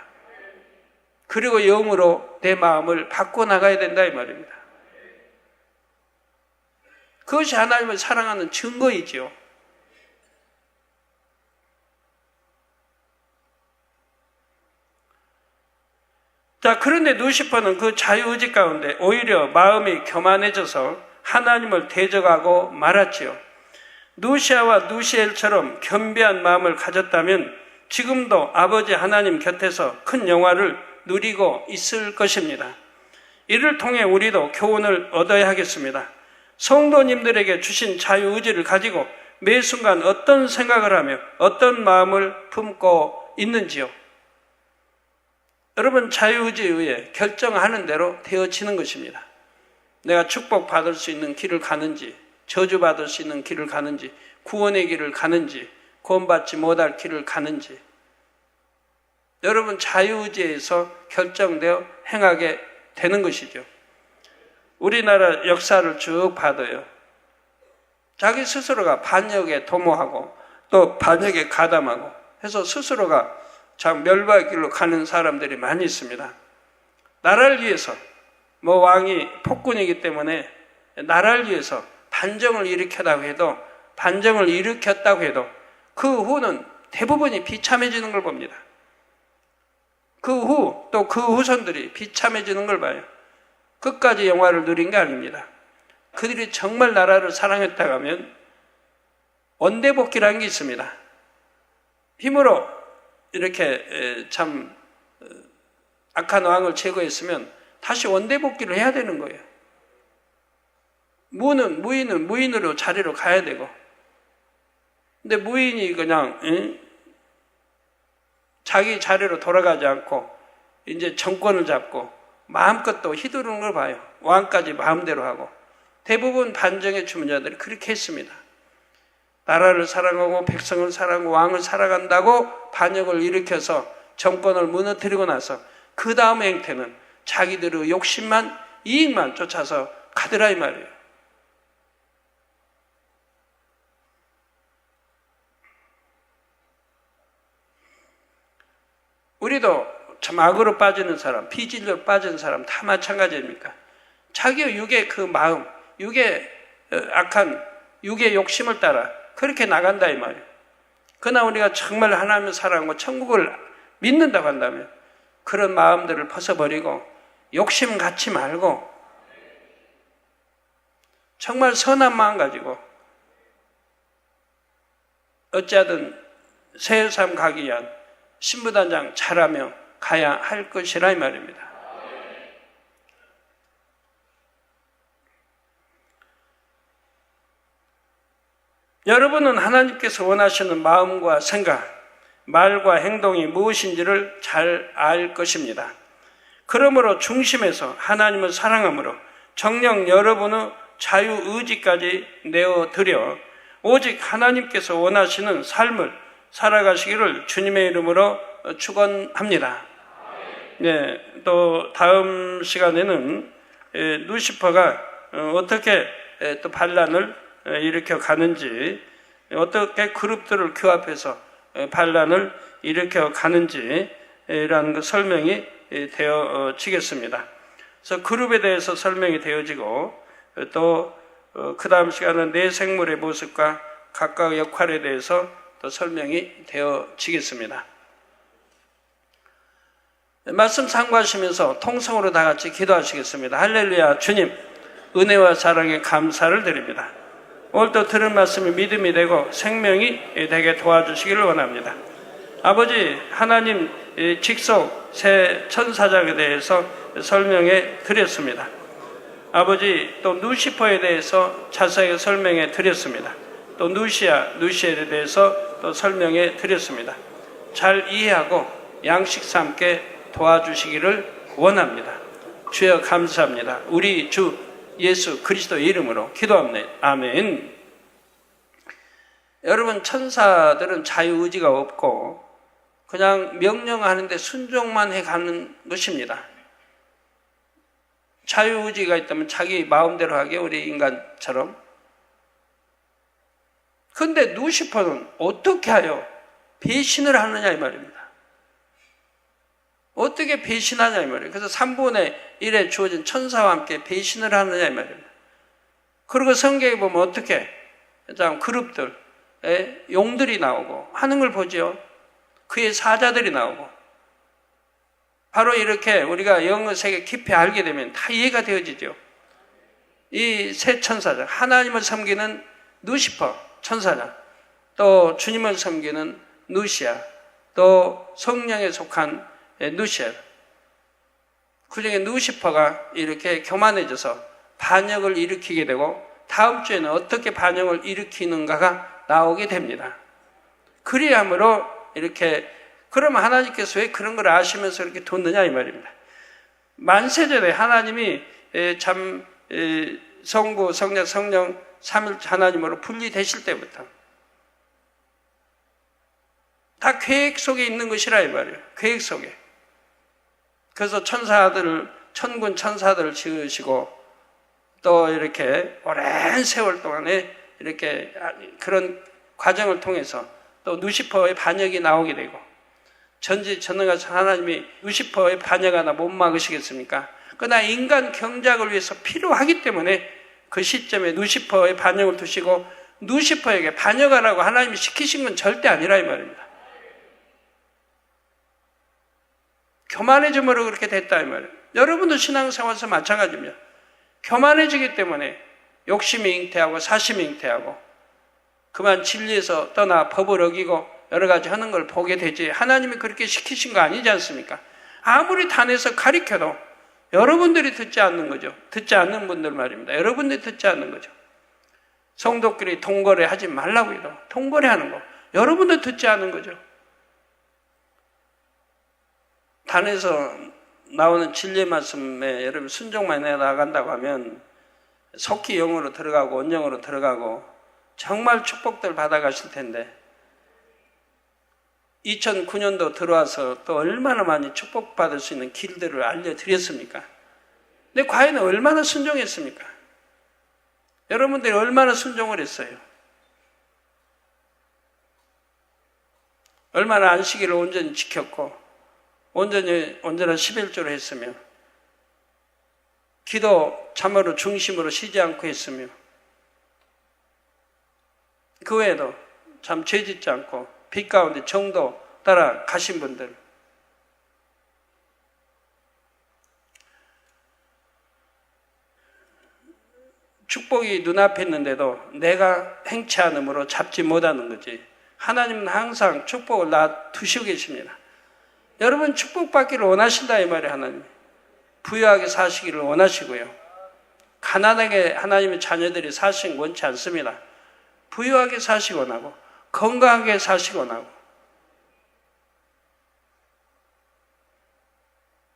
그리고 영으로 내 마음을 바꿔나가야 된다 이 말입니다. 그것이 하나님을 사랑하는 증거이지요. 자, 그런데 루시퍼는 그 자유의지 가운데 오히려 마음이 교만해져서 하나님을 대적하고 말았지요. 누시아와 누시엘처럼 겸비한 마음을 가졌다면 지금도 아버지 하나님 곁에서 큰 영화를 누리고 있을 것입니다. 이를 통해 우리도 교훈을 얻어야 하겠습니다. 성도님들에게 주신 자유의지를 가지고 매 순간 어떤 생각을 하며 어떤 마음을 품고 있는지요. 여러분 자유의지에 의해 결정하는 대로 되어지는 것입니다. 내가 축복받을 수 있는 길을 가는지 저주받을 수 있는 길을 가는지 구원의 길을 가는지 구원받지 못할 길을 가는지 여러분 자유의지에서 결정되어 행하게 되는 것이죠. 우리나라 역사를 쭉 봐도요. 자기 스스로가 반역에 도모하고 또 반역에 가담하고 해서 스스로가 참 멸망의 길로 가는 사람들이 많이 있습니다. 나라를 위해서 왕이 폭군이기 때문에 나라를 위해서 반정을 일으켰다고 해도 그 후는 대부분이 비참해지는 걸 봅니다. 그 후 또 그 후손들이 비참해지는 걸 봐요. 끝까지 영화를 누린 게 아닙니다. 그들이 정말 나라를 사랑했다고 하면 원대복귀라는 게 있습니다. 힘으로 이렇게 참 악한 왕을 제거했으면 다시 원대복귀를 해야 되는 거예요. 무인은 무인으로 자리로 가야 되고 근데 무인이 그냥 자기 자리로 돌아가지 않고 이제 정권을 잡고 마음껏 또 휘두르는 걸 봐요. 왕까지 마음대로 하고. 대부분 반정의 주문자들이 그렇게 했습니다. 나라를 사랑하고 백성을 사랑하고 왕을 사랑한다고 반역을 일으켜서 정권을 무너뜨리고 나서 그 다음 행태는 자기들의 욕심만, 이익만 쫓아서 가더라 이 말이에요. 우리도 참 악으로 빠지는 사람, 비진리로 빠지는 사람 다 마찬가지입니까? 자기의 육의 그 마음, 육의 악한 육의 욕심을 따라 그렇게 나간다 이 말이에요. 그러나 우리가 정말 하나님을 사랑하고 천국을 믿는다고 한다면 그런 마음들을 벗어버리고 욕심 갖지 말고 정말 선한 마음 가지고 어찌하든 새 삶 가기 위한 신부단장 잘하며 가야 할 것이라 이 말입니다. 여러분은 하나님께서 원하시는 마음과 생각, 말과 행동이 무엇인지를 잘 알 것입니다. 그러므로 중심에서 하나님을 사랑함으로 정녕 여러분의 자유의지까지 내어드려 오직 하나님께서 원하시는 삶을 살아가시기를 주님의 이름으로 축원합니다. 네, 또 다음 시간에는 루시퍼가 어떻게 또 반란을 일으켜 가는지, 어떻게 그룹들을 규합해서 반란을 일으켜 가는지라는 그 설명이 되어지겠습니다. 그래서 그룹에 대해서 설명이 되어지고 또 그 다음 시간은 내 생물의 모습과 각각 역할에 대해서 또 설명이 되어지겠습니다. 말씀 상고하시면서 통성으로 다 같이 기도하시겠습니다. 할렐루야. 주님, 은혜와 사랑에 감사를 드립니다. 오늘 또 들은 말씀이 믿음이 되고 생명이 되게 도와주시기를 원합니다. 아버지, 하나님 직속 새 천사장에 대해서 설명해 드렸습니다. 아버지, 또 누시퍼에 대해서 자세하게 설명해 드렸습니다. 또 누시엘에 대해서 또 설명해 드렸습니다. 잘 이해하고 양식 삼게 도와주시기를 원합니다. 주여 감사합니다. 우리 주 예수 그리스도의 이름으로 기도합니다. 아멘. 여러분, 천사들은 자유의지가 없고 그냥 명령하는데 순종만 해가는 것입니다. 자유의지가 있다면 자기 마음대로 하게, 우리 인간처럼. 그런데 누시퍼는 어떻게 하여 배신을 하느냐 이 말입니다. 어떻게 배신하냐 이 말이에요. 그래서 3분의 1에 주어진 천사와 함께 배신을 하느냐 이 말입니다. 그리고 성경에 보면 어떻게 그룹들, 용들이 나오고 하는 걸 보죠. 그의 사자들이 나오고. 바로 이렇게 우리가 영어 세계 깊이 알게 되면 다 이해가 되어지죠. 이 세 천사장, 하나님을 섬기는 누시퍼 천사장, 또 주님을 섬기는 누시아, 또 성령에 속한 누시엘. 그 중에 누시퍼가 이렇게 교만해져서 반역을 일으키게 되고 다음 주에는 어떻게 반역을 일으키는가가 나오게 됩니다. 그리함으로 이렇게, 그러면 하나님께서 왜 그런 걸 아시면서 이렇게 뒀느냐 이 말입니다. 만세전에 하나님이 참 성부, 성자, 성령 삼일체 하나님으로 분리되실 때부터 다 계획 속에 있는 것이라 이 말이에요. 계획 속에. 그래서 천군 천사들을 지으시고 또 이렇게 오랜 세월 동안에 이렇게 그런 과정을 통해서 또 누시퍼의 반역이 나오게 되고, 전지전능하신 하나님이 누시퍼의 반역 하나 못 막으시겠습니까? 그러나 인간 경작을 위해서 필요하기 때문에 그 시점에 누시퍼의 반역을 두시고 누시퍼에게 반역하라고 하나님이 시키신 건 절대 아니라 이 말입니다. 교만해짐으로 그렇게 됐다 이 말이에요. 여러분도 신앙생활에서 마찬가지입니다. 교만해지기 때문에 욕심이 잉태하고 사심이 잉태하고 그만 진리에서 떠나 법을 어기고 여러 가지 하는 걸 보게 되지, 하나님이 그렇게 시키신 거 아니지 않습니까? 아무리 단에서 가르쳐도 여러분들이 듣지 않는 거죠. 듣지 않는 분들 말입니다. 여러분들이 듣지 않는 거죠. 성도끼리 통거래 하지 말라고 해도 통거래 하는 거 여러분도 듣지 않는 거죠. 단에서 나오는 진리의 말씀에 여러분 순종만 해 나간다고 하면 속히 영으로 들어가고 원영으로 들어가고 정말 축복들 받아가실 텐데 2009년도 들어와서 또 얼마나 많이 축복받을 수 있는 길들을 알려드렸습니까? 근데 과연 얼마나 순종했습니까? 여러분들이 얼마나 순종을 했어요? 얼마나 안식일을 온전히 지켰고 언제나 11조를 했으며 기도 참으로 중심으로 쉬지 않고 했으며 그 외에도 참 죄짓지 않고 빛 가운데 정도 따라 가신 분들 축복이 눈앞에 있는데도 내가 행치 않음으로 잡지 못하는 거지. 하나님은 항상 축복을 놔두시고 계십니다. 여러분 축복받기를 원하신다 이 말이에요. 하나님 부유하게 사시기를 원하시고요. 가난하게 하나님의 자녀들이 사시는 거 원치 않습니다. 부유하게 사시기 원하고 건강하게 사시기 원하고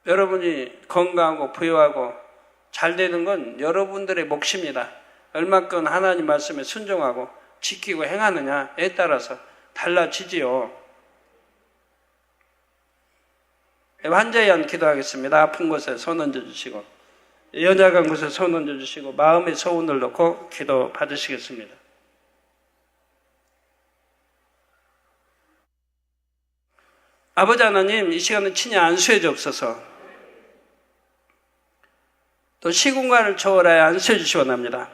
여러분이 건강하고 부유하고 잘 되는 건 여러분들의 몫입니다. 얼마큼 하나님 말씀에 순종하고 지키고 행하느냐에 따라서 달라지지요. 환자에 의한 기도하겠습니다. 아픈 곳에 손 얹어주시고 연약한 곳에 손 얹어주시고 마음의 소원을 놓고 기도 받으시겠습니다. 아버지 하나님, 이 시간에 친히 안수해 주옵소서. 또 시공간을 초월하여 안수해 주시기 원합니다.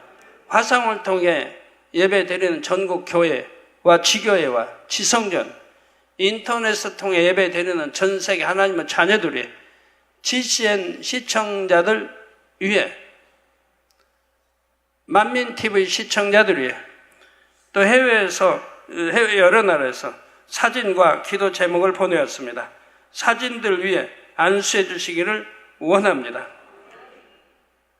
화상을 통해 예배 드리는 전국 교회와 지교회와 지성전, 인터넷을 통해 예배 드리는 전 세계 하나님의 자녀들이 GCN 시청자들 위해, 만민TV 시청자들 위해, 또 해외 여러 나라에서 사진과 기도 제목을 보내왔습니다. 사진들 위해 안수해 주시기를 원합니다.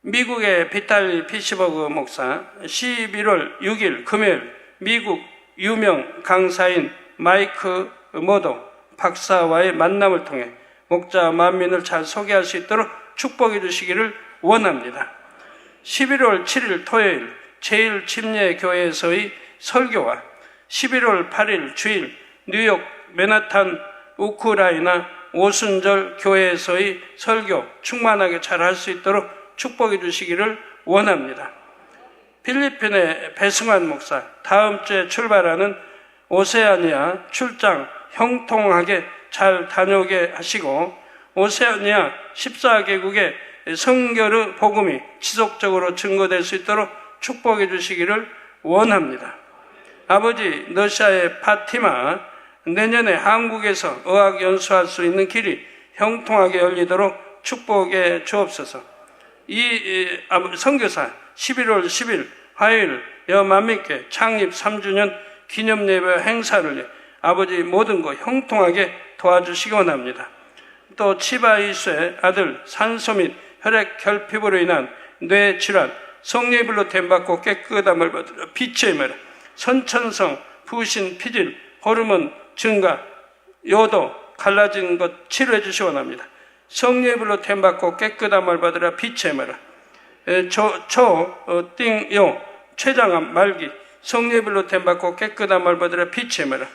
미국의 비탈리 피시버그 목사 11월 6일 금요일 미국 유명 강사인 마이크 모도 박사와의 만남을 통해 목자 만민을 잘 소개할 수 있도록 축복해 주시기를 원합니다. 11월 7일 토요일 제1침례교회에서의 설교와 11월 8일 주일 뉴욕 맨하탄 우크라이나 오순절 교회에서의 설교 충만하게 잘 할 수 있도록 축복해 주시기를 원합니다. 필리핀의 배승환 목사 다음 주에 출발하는 오세아니아 출장 형통하게 잘 다녀오게 하시고 오세아니아 14개국의 성결의 복음이 지속적으로 증거될 수 있도록 축복해 주시기를 원합니다. 아버지 러시아의 파티마 내년에 한국에서 의학 연수할 수 있는 길이 형통하게 열리도록 축복해 주옵소서. 이 선교사 11월 10일 화요일 여만민교회 창립 3주년 기념예배 행사를 위해 아버지 모든 것 형통하게 도와주시기 원합니다. 또 치바이수의 아들 산소 및 혈액 결핍으로 인한 뇌 질환 성례불로 댐받고 깨끗함을 받으라 빛의 말 선천성 부신 피질 호르몬 증가 요도 갈라진 것 치료해 주시기 원합니다. 성례불로 댐받고 깨끗함을 받으라 빛의 말 띵요 췌장암 말기 성례불로 댐받고 깨끗함을 받으라 빛의 말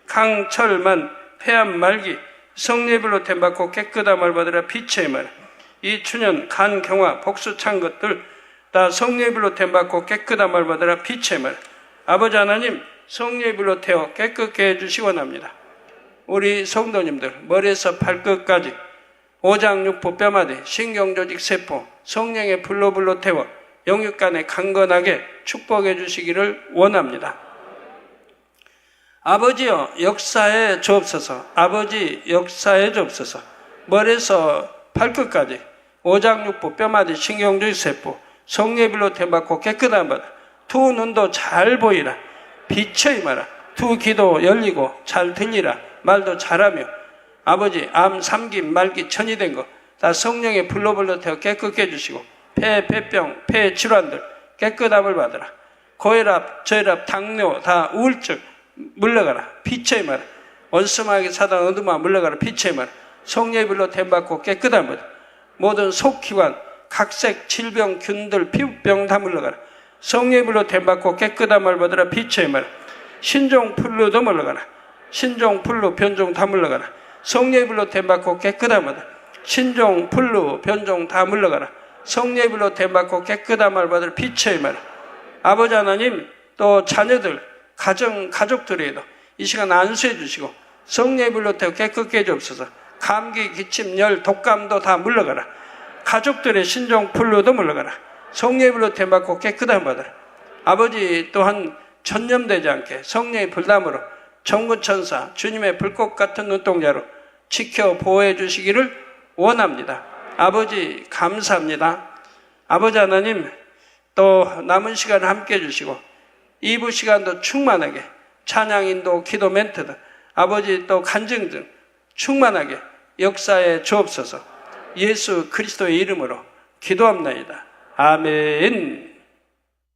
강철만 폐암 말기 성례불로 댐받고 깨끗함을 받으라 빛의 말 이춘연 간경화 복수 찬 것들 다 성례불로 댐받고 깨끗함을 받으라 빛의 말 아버지 하나님 성례불로 태워 깨끗게 해주시기 원합니다. 우리 성도님들 머리에서 발끝까지 오장육부 뼈마디 신경조직 세포 성령의 불로 태워 영육간에 강건하게 축복해 주시기를 원합니다. 아버지여 역사해 주옵소서. 아버지 역사해 주옵소서. 머리에서 발끝까지 오장육부 뼈마디 신경조직 세포 성령의 댐받고 깨끗한 바다 두 눈도 잘 보이라 빛의 임하라 두 귀도 열리고 잘 들리라 말도 잘하며 아버지 암, 삼김, 말기, 천이 된 거 다 성령의 불로 태워 깨끗게 해주시고 폐, 폐병, 폐 질환들 깨끗함을 받으라 고혈압, 저혈압, 당뇨 다 우울증 물러가라 빛의 말 원수마귀 사단 어둠아 물러가라 빛의 말 성령의 불로 댐받고 깨끗함을 모든 속기관 각색 질병 균들 피부병 다 물러가라. 성령의 불로 댐받고 깨끗함을 받으라. 빛의 말 신종 풀로도 물러가라. 신종 풀로 변종 다 물러가라. 성령의 불로 댐받고 깨끗함을 신종 풀로 변종 다 물러가라. 성령의 불로 댐받고 깨끗함을 받으라. 빛의 말 아버지 하나님 또 자녀들 가족들에도 이 시간 안수해 주시고 성령의 불로 태워 깨끗게 해주옵소서. 감기 기침 열 독감도 다 물러가라. 가족들의 신종 풀로도 물러가라. 성령의 불로 댐받고 깨끗함 받아라. 아버지 또한 전염되지 않게 성령의 불담으로 정군천사 주님의 불꽃 같은 눈동자로 지켜 보호해 주시기를 원합니다. 아버지 감사합니다. 아버지 하나님 또 남은 시간을 함께 해주시고 2부 시간도 충만하게 찬양인도 기도 멘트도 아버지 또 간증 등 충만하게 역사에 주옵소서. 예수 그리스도의 이름으로 기도합나이다. 아멘.